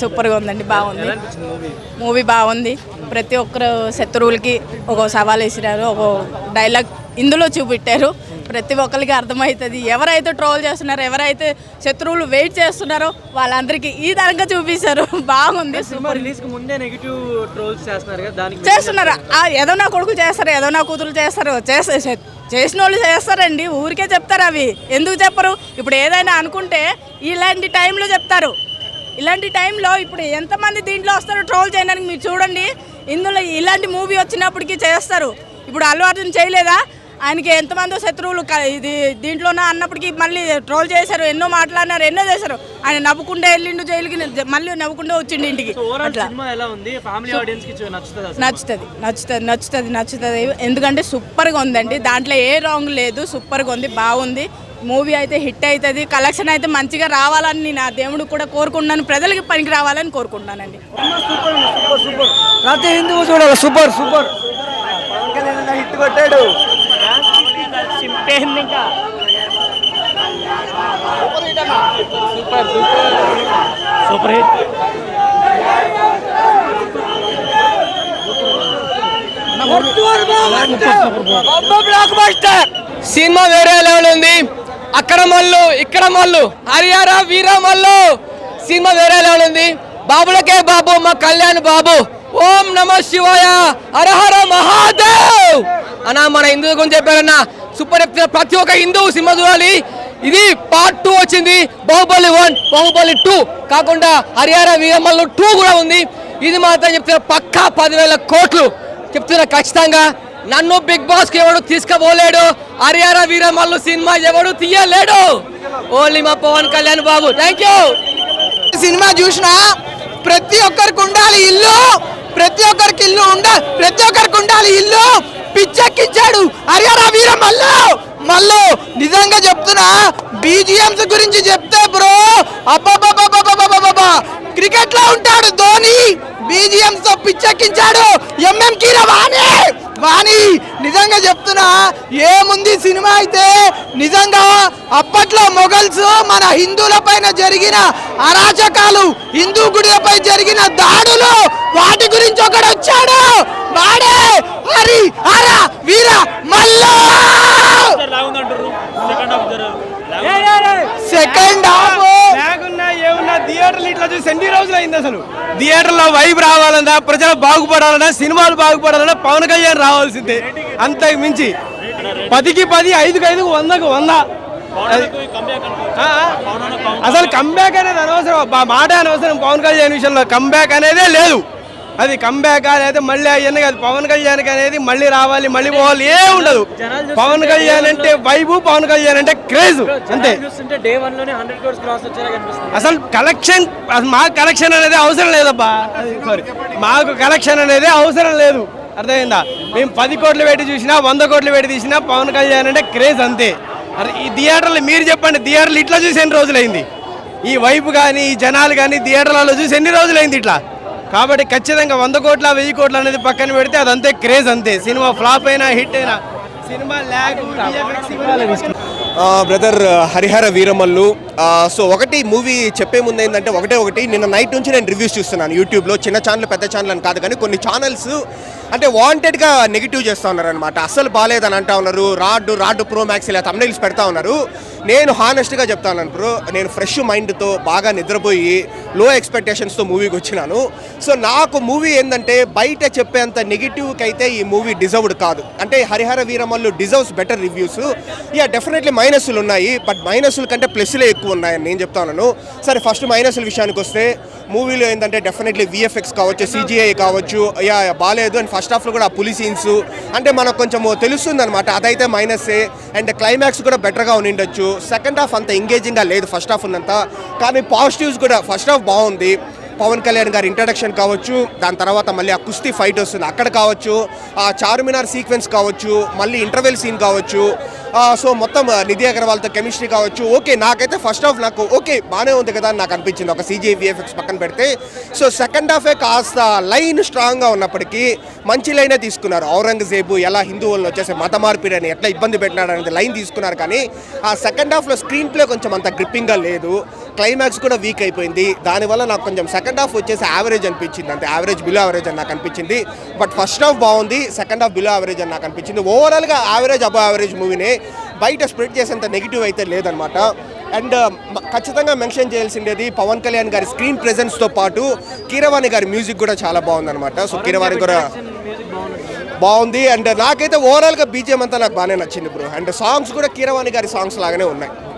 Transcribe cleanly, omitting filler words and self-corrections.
సూపర్గా ఉందండి బాగుంది. మూవీ బాగుంది. ప్రతి ఒక్కరు శత్రువులకి ఒక సవాల్ వేసినారు, ఒక డైలాగ్ ఇందులో చూపెట్టారు. ప్రతి ఒక్కరికి అర్థమవుతుంది. ఎవరైతే ట్రోల్ చేస్తున్నారో, ఎవరైతే శత్రువులు వెయిట్ చేస్తున్నారో వాళ్ళందరికీ ఈ తరంగా చూపించారు. బాగుంది. చేస్తున్నారు. ఏదో నా కొడుకు చేస్తారు, ఏదో నా కూతురు చేస్తారు, చేసిన వాళ్ళు చేస్తారండి. ఊరికే చెప్తారు. అవి ఎందుకు చెప్పరు? ఇప్పుడు ఏదైనా అనుకుంటే ఇలాంటి టైంలో చెప్తారు. ఇలాంటి టైంలో ఇప్పుడు ఎంతమంది దీంట్లో వస్తారో ట్రోల్ చేయడానికి మీరు చూడండి. ఇందులో ఇలాంటి మూవీ వచ్చినప్పటికీ చేస్తారు. ఇప్పుడు అల్లు అర్జున్ చేయలేదా? ఆయనకి ఎంతమందో శత్రువులు ఇది దీంట్లోనే అన్నప్పటికీ మళ్ళీ ట్రోల్ చేశారు, ఎన్నో మాట్లాడినారు, ఎన్నో చేశారు. ఆయన నవ్వుకుంటే వెళ్ళిండు జైలుకి, మళ్ళీ నవ్వుకుంటే వచ్చిండు ఇంటికి. నచ్చుతుంది. ఎందుకంటే సూపర్గా ఉందండి. దాంట్లో ఏ రాంగ్ లేదు. సూపర్గా ఉంది, బాగుంది. మూవీ అయితే హిట్ అవుతుంది. కలెక్షన్ అయితే మంచిగా రావాలని నేను ఆ దేవుడు కూడా కోరుకుంటున్నాను. ప్రజలకి పనికి రావాలని కోరుకుంటున్నానండి. ప్రతి హిందువు చూడాలి. సూపర్ హిట్ కొట్టాడు. Super hit. సినిమా వేరే లెవెల్ ఉంది. అక్కడ మల్లు ఇక్కడ మల్లు, హరిహర వీరమల్లు సినిమా వేరే లెవెల్ ఉంది. బాబులకే బాబు మా కళ్యాణ్ బాబు. ఓం నమ శివాయ, హరహర మహాదేవ్ అన్న. మన హిందూ గురించి చెప్పారన్న. సూపర్. ప్రతి ఒక్క హిందూ సినిమా చూడాలి. ఇది పార్ట్ 2 వచ్చింది. బాహుబలి 1, బాహుబలి 2 కాకుండా హరిహర వీరమల్లు 2 కూడా ఉంది. ఇది మాత్రం చెప్తున్నా పక్కా 10,000 కోట్లు చెప్తున్నా ఖచ్చితంగా. నన్ను బిగ్ బాస్ కి ఎవడు తీసుకుపోలేడు. హరిహర వీరమల్లు సినిమా ఎవడు తీయలేడు. ఓన్లీ మా Pawan Kalyan Babu. Thank you. Cinema చూసినా ప్రతి ఒక్కరికి ఉండాలి ఇల్లు, ప్రతి ఒక్కరికి ఇల్లు ఉండాలి, ప్రతి ఒక్కరికి ఉండాలి ఇల్లు. పిచ్చెక్కించాడు హరిహర వీరమల్లు. నిజంగా చెప్తున్నా, బీజిఎంస్ గురించి చెప్తే బ్రో అబ్బా క్రికెట్ లో ఉంటాడు ధోని. బీజిఎంస్ తో పిచ్చెక్కించాడు. ఎంఎం కీరా వాణి. నిజంగా చెప్తున్నా, ఏముంది సినిమా అయితే. నిజంగా అప్పట్లో మొఘల్స్ మన హిందువుల పైన జరిగిన అరాచకాలు, హిందూ గుడిలపై జరిగిన దాడులు, వాటి గురించి ఒకడు వచ్చాడు. వాడే హరిహర వీరమల్లు. సెకండ్ హాఫ్ ఏమన్నా థియేటర్లు ఇట్లా చూసి ఎన్ని రోజులు అయింది? అసలు థియేటర్లో వైబ్ రావాలన్నా, ప్రజలు బాగుపడాలన్నా, సినిమాలు బాగుపడాలన్నా పవన్ కళ్యాణ్ రావాల్సిందే. అంతకు మించి 10కి 10, 5కి 5, 100కి 100. అసలు కంబ్యాక్ అనేది అనవసరం, మాట అనవసరం. పవన్ కళ్యాణ్ విషయంలో కంబ్యాక్ అనేదే లేదు. అది కంబ్యాక్ అనేది మళ్ళీ అయ్యని కాదు. పవన్ కళ్యాణ్ అనేది మళ్ళీ రావాలి, మళ్ళీ పోవాలి, ఏ ఉండదు. పవన్ కళ్యాణ్ అంటే వైబు, పవన్ కళ్యాణ్ అంటే క్రేజ్ అంతే. అసలు కలెక్షన్, మాకు కలెక్షన్ అనేది అవసరం లేదబ్బా. సారీ, మాకు కలెక్షన్ అనేది అవసరం లేదు. అర్థమైందా? మేము 10 కోట్లు పెట్టి చూసినా, 100 కోట్లు పెట్టి తీసినా పవన్ కళ్యాణ్ అంటే క్రేజ్ అంతే. ఈ థియేటర్లు మీరు చెప్పండి, థియేటర్లు ఇట్లా చూసి ఎన్ని రోజులైంది? ఈ వైపు కానీ, ఈ జనాలు కానీ థియేటర్లలో చూసి ఎన్ని రోజులైంది ఇట్లా? కాబట్టి ఖచ్చితంగా 100 కోట్ల 1000 కోట్లు అనేది పక్కన పెడితే అదంతే క్రేజ్ అంతే. సినిమా ఫ్లాప్ అయినా హిట్ అయినా cinema brother Harihara Veeramallu. So ఒకటి మూవీ చెప్పే ముందు ఏంటంటే ఒకటి నిన్న నైట్ నుంచి నేను రివ్యూస్ చూస్తున్నాను యూట్యూబ్లో. చిన్న ఛానల్ పెద్ద ఛానల్ అని కాదు కానీ కొన్ని ఛానల్స్ అంటే వాంటెడ్గా నెగిటివ్ చేస్తూ ఉన్నారు అనమాట. అస్సలు బాగాలేదని అంటా ఉన్నారు. రాడ్డు ప్రో మ్యాక్స్ ఇలా తమ్నైల్స్ పెడతా ఉన్నారు. నేను హానెస్ట్గా చెప్తాను బ్రో, నేను ఫ్రెష్ మైండ్తో బాగా నిద్రపోయి లో ఎక్స్పెక్టేషన్స్తో మూవీకి వచ్చినాను. సో నాకు మూవీ ఏంటంటే బయట చెప్పేంత నెగిటివ్కి అయితే ఈ మూవీ డిజర్వ్డ్ కాదు. అంటే Harihara Veeramallu deserves better reviews. Yeah definitely మైనస్లు ఉన్నాయి, బట్ మైనస్ల కంటే ప్లస్లే ఎక్కువ ఉన్నాయని నేను చెప్తా ఉన్నాను. సరే ఫస్ట్ మైనస్ల విషయానికి వస్తే మూవీలో ఏంటంటే డెఫినెట్లీ విఎఫ్ఎక్స్ కావచ్చు, సిజిఐ కావచ్చు, యా బాగాలేదు. అండ్ ఫస్ట్ హాఫ్లో కూడా ఆ పులి సీన్స్ అంటే మనకు కొంచెం తెలుస్తుంది అనమాట, అదైతే మైనస్సే. అండ్ క్లైమాక్స్ కూడా బెటర్గా ఉండిండొచ్చు. సెకండ్ హాఫ్ అంత ఎంగేజింగ్గా లేదు ఫస్ట్ హాఫ్ ఉన్నంత. కానీ పాజిటివ్స్ కూడా ఫస్ట్ హాఫ్ బాగుంది. పవన్ కళ్యాణ్ గారి ఇంట్రడక్షన్ కావచ్చు, దాని తర్వాత మళ్ళీ ఆ కుస్తీ ఫైట్ వస్తుంది అక్కడ కావచ్చు, ఆ చార్మినార్ సీక్వెన్స్ కావచ్చు, మళ్ళీ ఇంటర్వెల్ సీన్ కావచ్చు, సో మొత్తం నిధి అగర్వాల్తో కెమిస్ట్రీ కావచ్చు. ఓకే, నాకైతే ఫస్ట్ హాఫ్ నాకు ఓకే బాగానే ఉంది కదా అని నాకు అనిపించింది, ఒక CGI VFX పక్కన పెడితే. సో సెకండ్ హాఫే కాస్త లైన్ స్ట్రాంగ్గా ఉన్నప్పటికీ మంచి లైనే తీసుకున్నారు. ఔరంగజేబు ఎలా హిందువులను వచ్చేసి మత మార్పిడిని ఎట్లా ఇబ్బంది పెట్టినాడు అనేది లైన్ తీసుకున్నారు. కానీ ఆ సెకండ్ హాఫ్లో స్క్రీన్ ప్లే కొంచెం అంత గ్రిప్పింగ్గా లేదు. క్లైమాక్స్ కూడా వీక్ అయిపోయింది. దానివల్ల నాకు కొంచెం సెకండ్ హాఫ్ వచ్చేసి యావరేజ్ అనిపించింది, అంతే యావరేజ్ బిలో యావరేజ్ అని నాకు అనిపించింది. బట్ ఫస్ట్ హాఫ్ బాగుంది, సెకండ్ హాఫ్ బిలో యావరేజ్ అని నాకు అనిపించింది. ఓవరాల్గా యావరేజ్ అబవ్ యావరేజ్ మూవీనే, బయట స్ప్రెడ్ చేసేంత నెగిటివ్ అయితే లేదనమాట. అండ్ ఖచ్చితంగా మెన్షన్ చేయాల్సిండేది పవన్ కళ్యాణ్ గారి స్క్రీన్ ప్రెజెన్స్తో పాటు కీరవాణి గారి మ్యూజిక్ కూడా చాలా బాగుందన్నమాట. సో కీరవాణి కూడా బాగుంది. అండ్ నాకైతే ఓవరాల్గా బీజిఎం అంతా నాకు బాగానే నచ్చింది బ్రో. అండ్ సాంగ్స్ కూడా కీరవాణి గారి సాంగ్స్ లాగానే ఉన్నాయి.